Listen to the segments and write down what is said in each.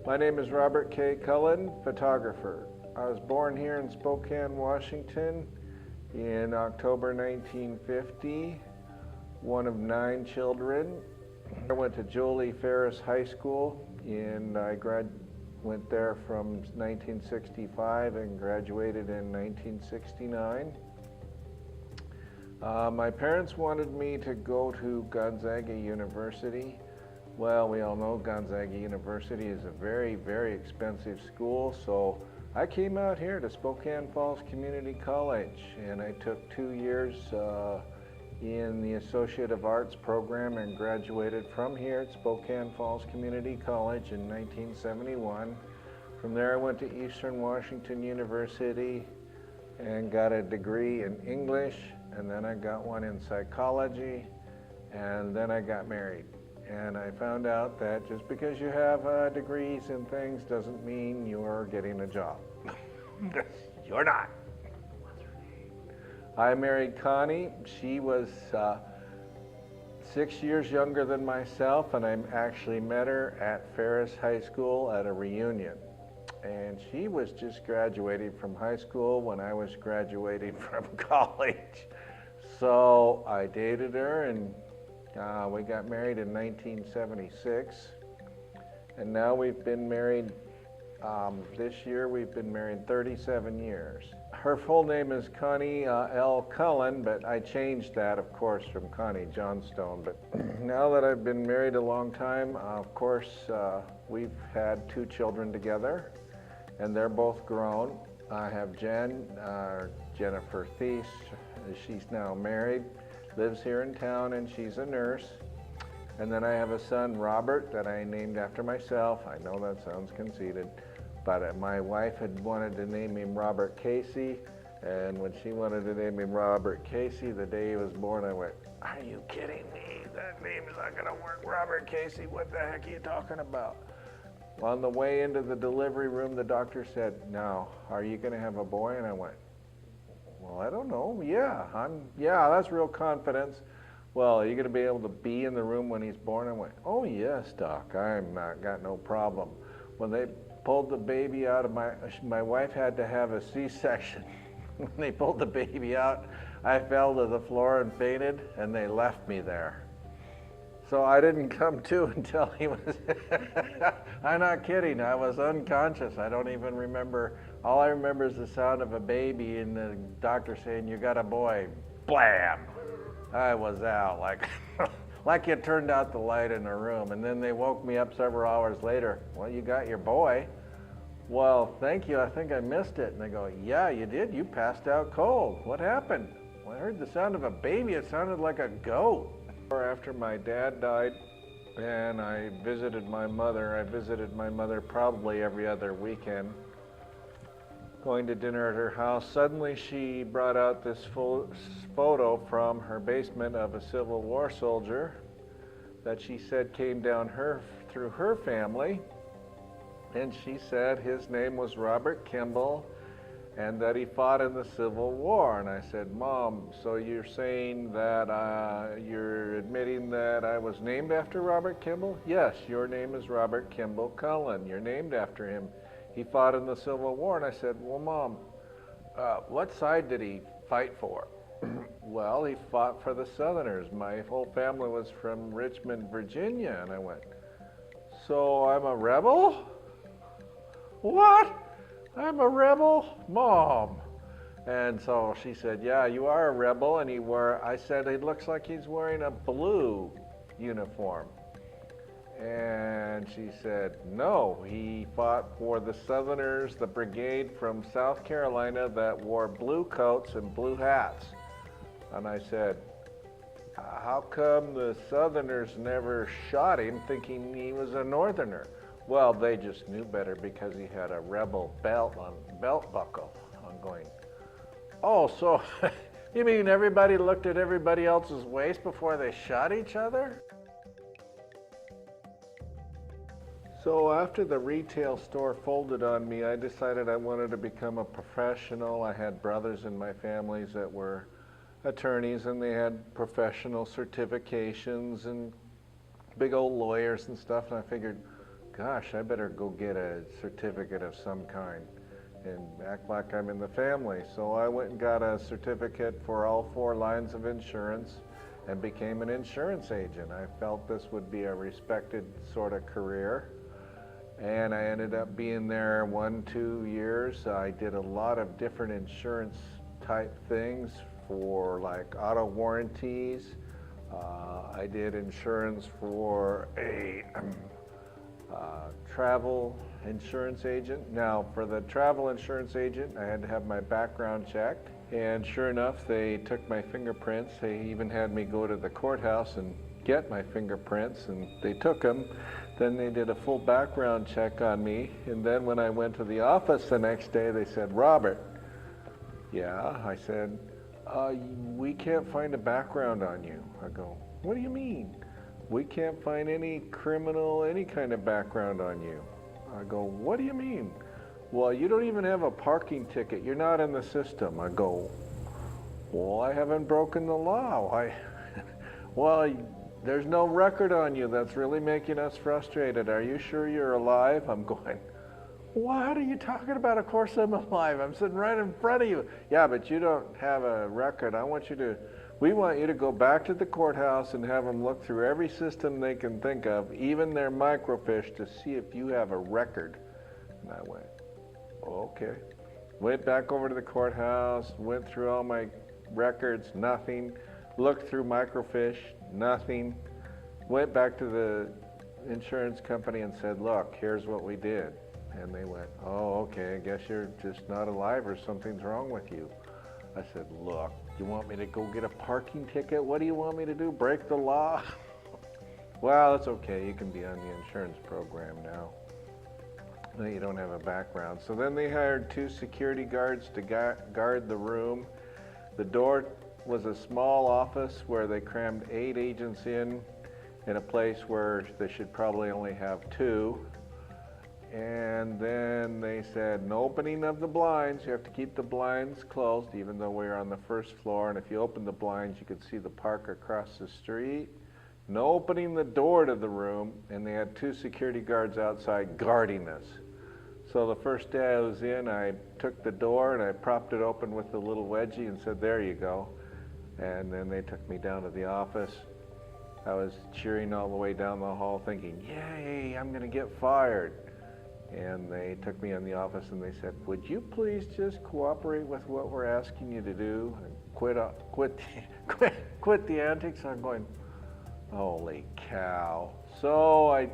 My name is Robert K. Cullen, photographer. I was born here in Spokane, Washington in October 1950, one of 9 children. I went to Jolie Ferris High School and I went there from 1965 and graduated in 1969. My parents wanted me to go to Gonzaga University. Well, we all know Gonzaga University is a very, very expensive school, so I came out here to Spokane Falls Community College and I took 2 years in the Associate of Arts program and graduated from here at Spokane Falls Community College in 1971. From there I went to Eastern Washington University and got a degree in English, and then I got one in psychology, and then I got married. And I found out that just because you have degrees in things doesn't mean you're getting a job. You're not. I married Connie. She was 6 years younger than myself, and I actually met her at Ferris High School at a reunion. And she was just graduating from high school when I was graduating from college. So I dated her, and we got married in 1976. And now we've been married, this year we've been married 37 years. Her full name is Connie L. Cullen, but I changed that, of course, from Connie Johnstone. But now that I've been married a long time, of course, we've had 2 children together, and they're both grown. I have Jennifer Thies. She's now married, lives here in town, and she's a nurse. And then I have a son, Robert, that I named after myself. I know that sounds conceited, but my wife had wanted to name him Robert Casey, and when she wanted to name him Robert Casey, the day he was born, I went, "Are you kidding me? That name is not gonna work, Robert Casey. What the heck are you talking about?" On the way into the delivery room, the doctor said, "Now, are you gonna have a boy?" And I went, "Well, I don't know. Yeah, that's real confidence. Well, are you going to be able to be in the room when he's born?" I went, "Oh, yes, doc. I'm not got no problem." When they pulled the baby out of my wife had to have a C-section. When they pulled the baby out, I fell to the floor and fainted, and they left me there. So I didn't come to until he was, I'm not kidding, I was unconscious. I don't even remember. All I remember is the sound of a baby and the doctor saying, "You got a boy." Blam! I was out, like you turned out the light in the room. And then they woke me up several hours later. "Well, you got your boy." "Well, thank you, I think I missed it." And they go, "Yeah, you did, you passed out cold. What happened?" "Well, I heard the sound of a baby, it sounded like a goat." After my dad died and I visited my mother probably every other weekend, going to dinner at her house. Suddenly she brought out this photo from her basement of a Civil War soldier that she said came down through her family, and she said his name was Robert Kimball and that he fought in the Civil War. And I said, "Mom, so you're saying that you're admitting that I was named after Robert Kimball?" "Yes, your name is Robert Kimball Cullen. You're named after him. He fought in the Civil War." And I said, "Well, Mom, what side did he fight for?" "Well, he fought for the Southerners. My whole family was from Richmond, Virginia." And I went, "So I'm a rebel?" "What? I'm a rebel? Mom." And so she said, "Yeah, you are a rebel." And I said, "It looks like he's wearing a blue uniform." And she said, "No, he fought for the Southerners, the brigade from South Carolina that wore blue coats and blue hats." And I said, "How come the Southerners never shot him thinking he was a Northerner?" "Well, they just knew better because he had a rebel belt buckle." I'm going, "Oh, so you mean everybody looked at everybody else's waist before they shot each other?" So after the retail store folded on me, I decided I wanted to become a professional. I had brothers in my families that were attorneys, and they had professional certifications and big old lawyers and stuff, and I figured, gosh, I better go get a certificate of some kind and act like I'm in the family. So I went and got a certificate for all 4 lines of insurance and became an insurance agent. I felt this would be a respected sort of career. And I ended up being there 1-2 years. I did a lot of different insurance type things for like auto warranties. I did insurance for a travel insurance agent. Now, for the travel insurance agent, I had to have my background checked. And sure enough, they took my fingerprints. They even had me go to the courthouse and get my fingerprints, and they took them. Then they did a full background check on me. And then when I went to the office the next day, they said, "Robert." "Yeah." I said, "We can't find a background on you." I go, "What do you mean?" "We can't find any criminal, any kind of background on you." I go, "What do you mean?" "Well, you don't even have a parking ticket. You're not in the system." I go, "Well, I haven't broken the law." "Well, there's no record on you. That's really making us frustrated. Are you sure you're alive?" I'm going, "What are you talking about? Of course I'm alive. I'm sitting right in front of you." "Yeah, but you don't have a record. We want you to go back to the courthouse and have them look through every system they can think of, even their microfiche, to see if you have a record." And I went, "Okay." Went back over to the courthouse, went through all my records, nothing. Looked through microfiche, nothing. Went back to the insurance company and said, "Look, here's what we did." And they went, "Oh, okay, I guess you're just not alive or something's wrong with you." I said, "Look, you want me to go get a parking ticket? What do you want me to do, break the law?" "Well, it's okay, you can be on the insurance program now. No, you don't have a background." So then they hired 2 security guards to guard the room. The door was a small office where they crammed 8 agents in a place where they should probably only have 2. And then they said, "No opening of the blinds. You have to keep the blinds closed," even though we were on the 1st floor. And if you opened the blinds, you could see the park across the street. No opening the door to the room. And they had 2 security guards outside guarding us. So the first day I was in, I took the door and I propped it open with the little wedgie and said, "There you go." And then they took me down to the office. I was cheering all the way down the hall thinking, "Yay, I'm going to get fired." And they took me in the office and they said, "Would you please just cooperate with what we're asking you to do and quit the antics?" I'm going, holy cow. So I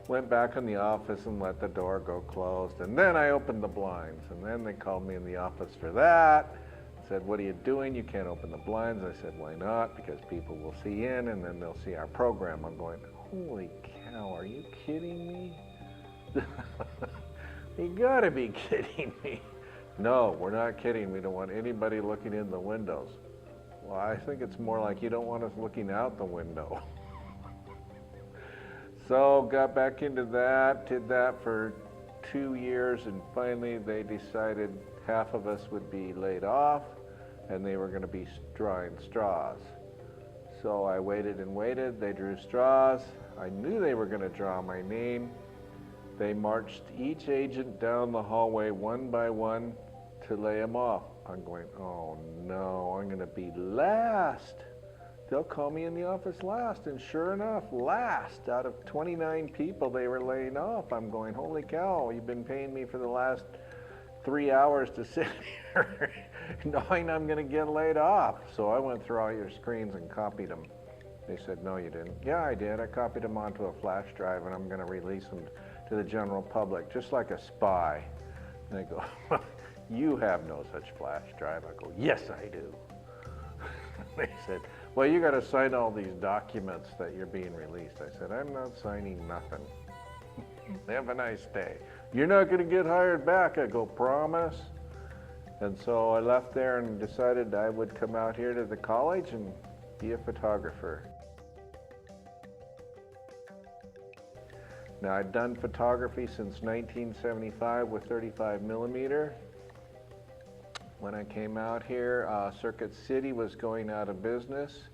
went back in the office and let the door go closed. And then I opened the blinds. And then they called me in the office for that. Said, "What are you doing? You can't open the blinds." I said, "Why not?" "Because people will see in and then they'll see our program." I'm going, holy cow, are you kidding me? You gotta be kidding me. "No, we're not kidding. We don't want anybody looking in the windows." Well, I think it's more like you don't want us looking out the window. So got back into that, did that for 2 years, and finally they decided half of us would be laid off and they were going to be drawing straws. So I waited and waited. They drew straws. I knew they were going to draw my name. They marched each agent down the hallway one by one to lay them off. I'm going, oh no, I'm going to be last. They'll call me in the office last. And sure enough, last out of 29 people they were laying off. I'm going, holy cow, you've been paying me for the last 3 hours to sit here knowing I'm going to get laid off. So I went through all your screens and copied them. They said, no, you didn't. Yeah, I did. I copied them onto a flash drive and I'm going to release them to the general public, just like a spy. And they go, you have no such flash drive. I go, yes, I do. They said, well, you got to sign all these documents that you're being released. I said, I'm not signing nothing. Have a nice day. You're not going to get hired back. I go, promise? And so I left there and decided I would come out here to the college and be a photographer. Now, I'd done photography since 1975 with 35 millimeter. When I came out here, Circuit City was going out of business.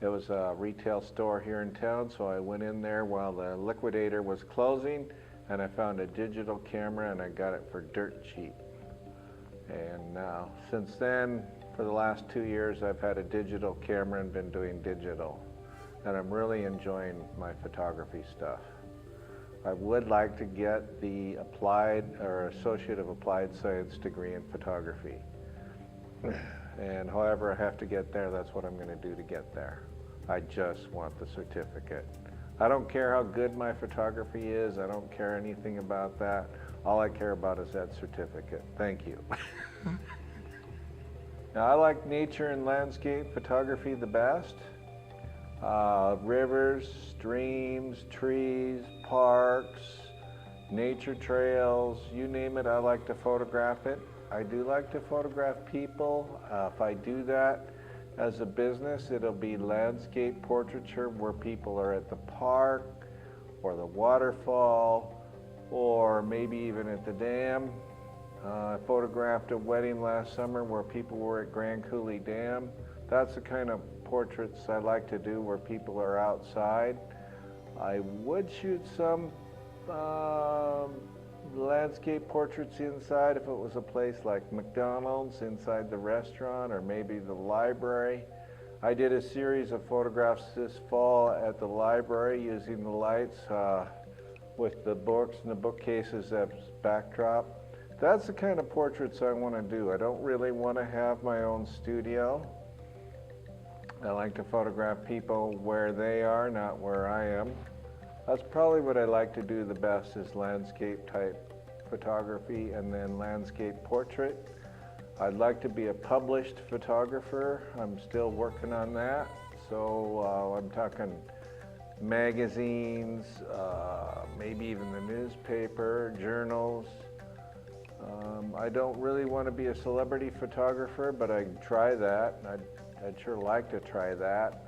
It was a retail store here in town, so I went in there while the liquidator was closing, and I found a digital camera, and I got it for dirt cheap. And since then, for the last 2 years, I've had a digital camera and been doing digital. And I'm really enjoying my photography stuff. I would like to get the applied or Associate of Applied Science degree in photography. And however I have to get there, that's what I'm going to do to get there. I just want the certificate. I don't care how good my photography is. I don't care anything about that. All I care about is that certificate. Thank you. Now, I like nature and landscape photography the best. Rivers, streams, trees, parks, nature trails, you name it, I like to photograph it. I do like to photograph people. If I do that as a business, it'll be landscape portraiture where people are at the park or the waterfall or maybe even at the dam. I photographed a wedding last summer where people were at Grand Coulee Dam. That's the kind of portraits I like to do where people are outside. I would shoot some landscape portraits inside if it was a place like McDonald's, inside the restaurant, or maybe the library. I did a series of photographs this fall at the library using the lights with the books and the bookcases as backdrop. That's the kind of portraits I want to do. I don't really want to have my own studio. I like to photograph people where they are, not where I am. That's probably what I like to do the best, is landscape type photography and then landscape portrait. I'd like to be a published photographer. I'm still working on that. So I'm talking magazines, maybe even the newspaper, journals. I don't really want to be a celebrity photographer, but I'd try that. I'd sure like to try that.